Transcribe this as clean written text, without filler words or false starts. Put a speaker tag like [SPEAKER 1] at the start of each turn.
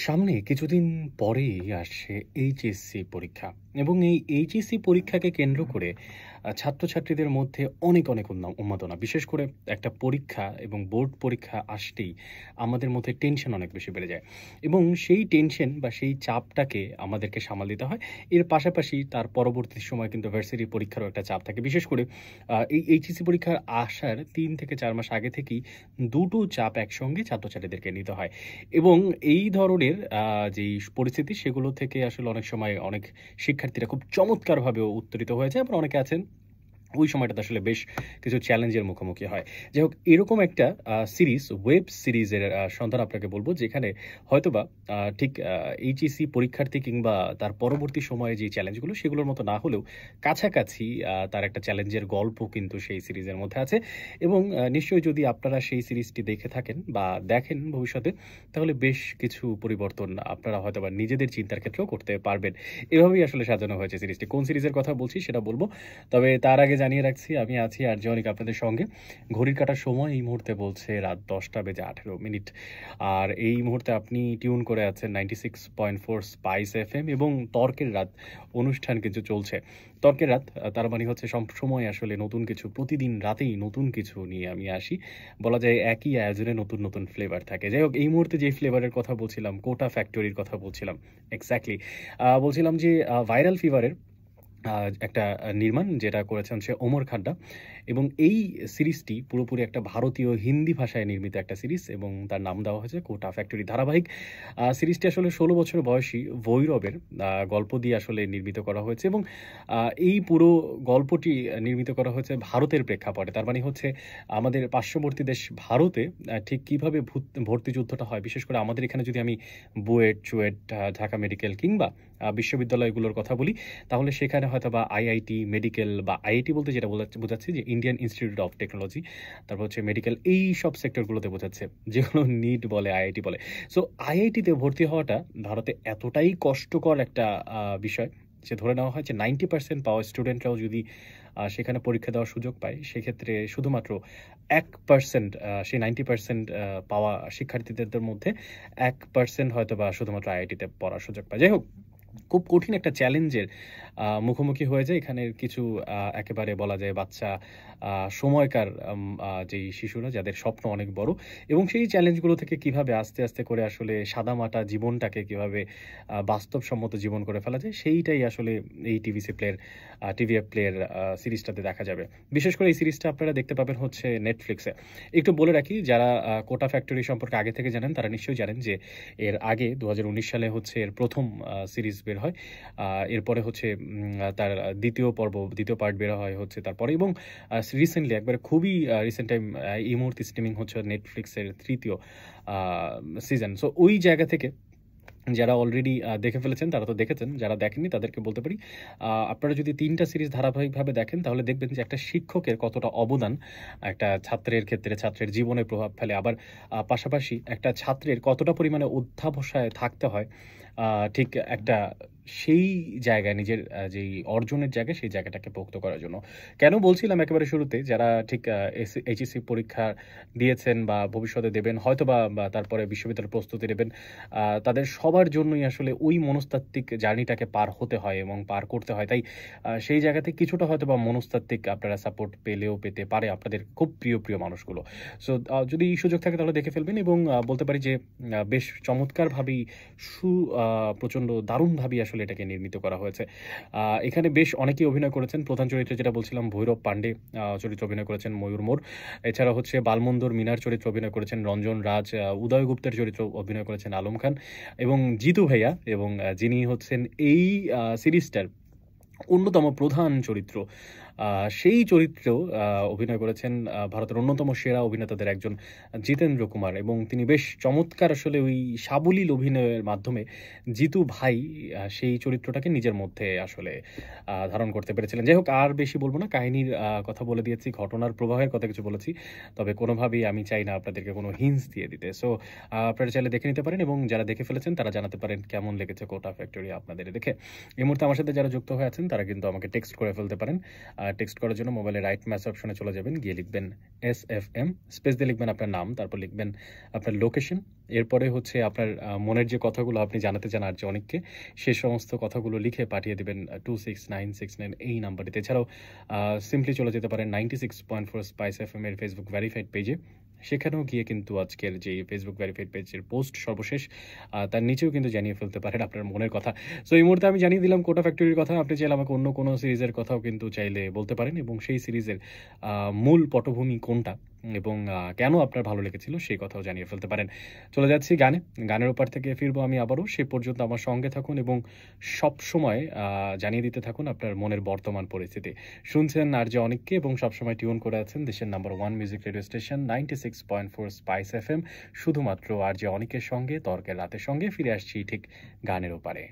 [SPEAKER 1] সামনে কিছুদিন পরেই আসছে এইচএসসি পরীক্ষা এবং এই এইচএসসি পরীক্ষাকে কেন্দ্র করে ছাত্রছাত্রীদের মধ্যে অনেক অনেক উন্মাদনা। বিশেষ করে একটা পরীক্ষা এবং বোর্ড পরীক্ষা আসতেই আমাদের মধ্যে টেনশন অনেক বেশি বেড়ে যায় এবং সেই টেনশন বা সেই চাপটাকে আমাদেরকে সামাল দিতে হয়। এর পাশাপাশি তার পরবর্তী সময় কিন্তু ভার্সিটি পরীক্ষারও একটা চাপ থাকে। বিশেষ করে এই এইচএসসি পরীক্ষার আসার ৩ থেকে ৪ মাস আগে থেকেই দুটো চাপ একসঙ্গে ছাত্রছাত্রীদেরকে নিতে হয় এবং এই ধরনের যেই পরিস্থিতি সেগুলো থেকে আসলে অনেক সময় অনেক শিক্ষার্থীরা খুব চমৎকারভাবে উত্তরিত হয়ে যায়। আবার অনেকে আছেন ওই সময়টাতে আসলে বেশ কিছু চ্যালেঞ্জের মুখোমুখি হয়। যাই হোক, এরকম একটা সিরিজ, ওয়েব সিরিজের সন্ধান আপনাকে বলব, যেখানে হয়তোবা ঠিক এইচএসসি পরীক্ষার্থী কিংবা তার পরবর্তী সময়ে যে চ্যালেঞ্জগুলো সেগুলোর মতো না হলেও কাছাকাছি তার একটা চ্যালেঞ্জের গল্প কিন্তু সেই সিরিজের মধ্যে আছে এবং নিশ্চয়ই যদি আপনারা সেই সিরিজটি দেখে থাকেন বা দেখেন ভবিষ্যতে, তাহলে বেশ কিছু পরিবর্তন আপনারা হয়তোবা নিজেদের চিন্তার ক্ষেত্রেও করতে পারবেন। এভাবেই আসলে সাজানো হয়েছে সিরিজটি। কোন সিরিজের কথা বলছি সেটা বলব। তবে তার আগে জানিয়ে রাখছি, আমি আছি আরজে অনিক আপনাদের সঙ্গে। ঘড়ির কাঁটার সময় এই মুহূর্তে বলছে রাত ১০টা বেজে ১৮ মিনিট। আর এই মুহূর্তে আপনি টিউন করে আছেন 96.4 স্পাইস এফএম এবং তর্কের রাত অনুষ্ঠান কিন্তু চলছে। তর্কের রাত তার মানে হচ্ছে সবসময় আসলে নতুন কিছু, প্রতিদিন রাতেই নতুন কিছু নিয়ে আমি আসি। বলা যায় একই আয়োজনে নতুন নতুন ফ্লেভার থাকে। যাই হোক, এই মুহূর্তে যে ফ্লেভারের কথা বলছিলাম, কোটা ফ্যাক্টরির কথা বলছিলাম। এক্স্যাক্টলি। বলছিলাম যে ভাইরাল ফিভারের একটা নির্মাণ যেটা করেছেন সে ওমর খাড্ডা এবং এই সিরিজটি পুরোপুরি একটা ভারতীয় হিন্দি ভাষায় নির্মিত একটা সিরিজ এবং তার নাম দেওয়া হয়েছে কোটা ফ্যাক্টরি। ধারাবাহিক সিরিজটি আসলে ১৬ বছর বয়সী ভৈরবের গল্প দিয়ে আসলে নির্মিত করা হয়েছে এবং এই পুরো গল্পটি নির্মিত করা হয়েছে ভারতের প্রেক্ষাপটে। তার মানে হচ্ছে আমাদের পার্শ্ববর্তী দেশ ভারতে ঠিক কীভাবে ভর্তি যুদ্ধটা হয়, বিশেষ করে আমাদের এখানে যদি আমি বুয়েট, চুয়েট, ঢাকা মেডিকেল কিংবা বিশ্ববিদ্যালয়গুলোর কথা বলি, তাহলে সেখানে হয়তোবা আইআইটি, মেডিকেল বা আইআইটি বলতে যেটা বোঝাচ্ছি যে ইন্ডিয়ান ইনস্টিটিউট অফ টেকনোলজি, তারপর হচ্ছে মেডিকেল, এই সব সেক্টরগুলোতে বোঝাচ্ছে, যেগুলো নিট বলে, আইআইটি বলে। সো আইআইটিতে ভর্তি হওয়াটা ভারতে এতটাই কষ্টকর একটা বিষয় যে ধরে নেওয়া হয় যে 90% পাওয়া স্টুডেন্টরাও যদি সেখানে পরীক্ষা দেওয়ার সুযোগ পায়, সেক্ষেত্রে শুধুমাত্র 1% সেই 90% পাওয়া শিক্ষার্থীদের মধ্যে 1% হয়তোবা শুধুমাত্র আইআইটিতে পড়ার সুযোগ পায়। যাই হোক, খুব কঠিন একটা চ্যালেঞ্জের মুখোমুখি হয়ে যায় এখানের কিছু একেবারে বলা যায় বাচ্চা সময়কার যেই শিশুরা যাদের স্বপ্ন অনেক বড় এবং সেই চ্যালেঞ্জগুলো থেকে কিভাবে আস্তে আস্তে করে আসলে সাদামাটা জীবনটাকে কিভাবে বাস্তবসম্মত জীবন করে ফেলা যায়, সেইটাই আসলে এই টিভিএফ প্লের সিরিজটাতে দেখা যাবে। বিশেষ করে এই সিরিজটা আপনারা দেখতে পাবেন হচ্ছে নেটফ্লিক্সে। একটু বলে রাখি, যারা কোটা ফ্যাক্টরি সম্পর্কে আগে থেকে জানেন তারা নিশ্চয়ই জানেন যে এর আগে ২০১৯ সালে হচ্ছে এর প্রথম সিরিজ বের হয়। এরপরে হচ্ছে তার দ্বিতীয় পার্ট বের হয় হচ্ছে তারপরে এবং রিসেন্টলি একবারে খুবই রিসেন্ট টাইম এই মুহূর্তে স্ট্রিমিং হচ্ছে নেটফ্লিক্সের ৩য় সিজন। সো ওই জায়গা থেকে যারা অলরেডি দেখে ফেলেছেন তারা তো দেখেছেন, যারা দেখেননি তাদেরকে বলতে পারি, আপনারা যদি ৩টা সিরিজ ধারাবাহিকভাবে দেখেন তাহলে দেখবেন যে একটা শিক্ষকের কতটা অবদান একটা ছাত্রের ক্ষেত্রে, ছাত্রের জীবনে প্রভাব ফেলে। আবার পাশাপাশি একটা ছাত্রের কতটা পরিমাণে অধ্যাবসায় থাকতে হয় ঠিক একটা সেই জায়গায় নিজের যেই অর্জনের জায়গা, সেই জায়গাটাকে পোক্ত করার জন্য। কেন বলছিলাম একেবারে শুরুতে, যারা ঠিক এইচএসসি পরীক্ষা দিয়েছেন বা ভবিষ্যতে দেবেন হয়তোবা বা তারপরে বিশ্ববিদ্যালয়ের প্রস্তুতি নেবেন, তাদের সবার জন্যই আসলে ওই মনস্তাত্ত্বিক জার্নিটাকে পার হতে হয় এবং পার করতে হয়। তাই সেই জায়গাতে কিছুটা হয়তোবা মনস্তাত্ত্বিক আপনারা সাপোর্ট পেতে পারে আপনাদের খুব প্রিয় মানুষগুলো। সো যদি সুযোগ থাকে তাহলে দেখে ফেলবেন এবং বলতে পারি যে বেশ চমৎকারভাবেই প্রচণ্ড দারুণভাবেই আসলে এটাকে নির্মিত করা হয়েছে। এখানে বেশ অনেকেই অভিনয় করেছেন। প্রধান চরিত্রে যেটা বলছিলাম ভৈরব পান্ডে চরিত্রে অভিনয় করেছেন ময়ূর মোর। এছাড়া হচ্ছে বালমন্দর মিনার চরিত্রে অভিনয় করেছেন রঞ্জন রাজ, উদয় গুপ্তের চরিত্র অভিনয় করেছেন আলম খান এবং জিতু ভাইয়া, এবং যিনি হচ্ছেন এই সিরিজটার অন্যতম প্রধান চরিত্র, সেই চরিত্রেও অভিনয় করেছেন ভারতের অন্যতম সেরা অভিনেতাদের একজন জিতেন্দ্র কুমার এবং তিনি বেশ চমৎকার আসলে ওই সাবলীল অভিনয়ের মাধ্যমে জিতু ভাই সেই চরিত্রটাকে নিজের মধ্যে আসলে ধারণ করতে পেরেছিলেন। যাই হোক, আর বেশি বলবো না, কাহিনীর কথা বলে দিয়েছি, ঘটনার প্রবাহের কথা কিছু বলেছি, তবে কোনোভাবেই আমি চাই না আপনাদেরকে কোনো হিন্টস দিয়ে দিতে। সো আপনারা চাইলে দেখে নিতে পারেন এবং যারা দেখে ফেলেছেন তারা জানাতে পারেন কেমন লেগেছে কোটা ফ্যাক্টরি আপনাদের দেখে। এই মুহূর্তে আমার সাথে যারা যুক্ত হয়ে আছেন তারা কিন্তু আমাকে টেক্সট করে ফেলতে পারেন টেক্সট করার জন্য মোবাইলে রাইট ম্যাচ অপশনে চলে যাবেন, গিয়ে লিখবেন SFM, স্পেস দিয়ে লিখবেন আপনার নাম, তারপর লিখবেন আপনার লোকেশন, এরপরে হচ্ছে আপনার মনের যে কথাগুলো আপনি জানাতে চান আর যে অনেককে, সে সমস্ত কথাগুলো লিখে পাঠিয়ে দেবেন 26969 এই নাম্বারটিতে। এছাড়াও সিম্পলি চলে যেতে পারেন 96.4 স্পাইস FM এর ফেসবুক ভেরিফাইড পেজে, সেখানেও গিয়ে কিন্তু আজকের যে ফেসবুক ভেরিফাইড পেজের পোস্ট সর্বশেষ তার নিচেও কিন্তু জানিয়ে ফেলতে পারেন আপনার মনের কথা। সো এই মুহূর্তে আমি জানিয়ে দিলাম কোটা ফ্যাক্টরির কথা। আপনি চাইলে আমাকে অন্য কোনো সিরিজের কথাও কিন্তু চাইলে বলতে পারেন, এবং সেই সিরিজের মূল পটভূমি কোনটা এবং কেন আপনার ভালো লেগেছিল সেই কথাও জানিয়ে ফেলতে পারেন। চলে যাচ্ছি গানে, গানের ওপার থেকে ফিরবো আমি আবারও। সে পর্যন্ত আমার সঙ্গে থাকুন এবং সবসময় জানিয়ে দিতে থাকুন আপনার মনের বর্তমান পরিস্থিতি। শুনছেন আর যে অনেককে, এবং সবসময় টিউন করে আছেন দেশের number 1 music radio station 96.4 spice FM, শুধুমাত্র আর যে অনেকের সঙ্গে, তর্কের রাতের সঙ্গে। ফিরে আসছি ঠিক গানের ওপারে।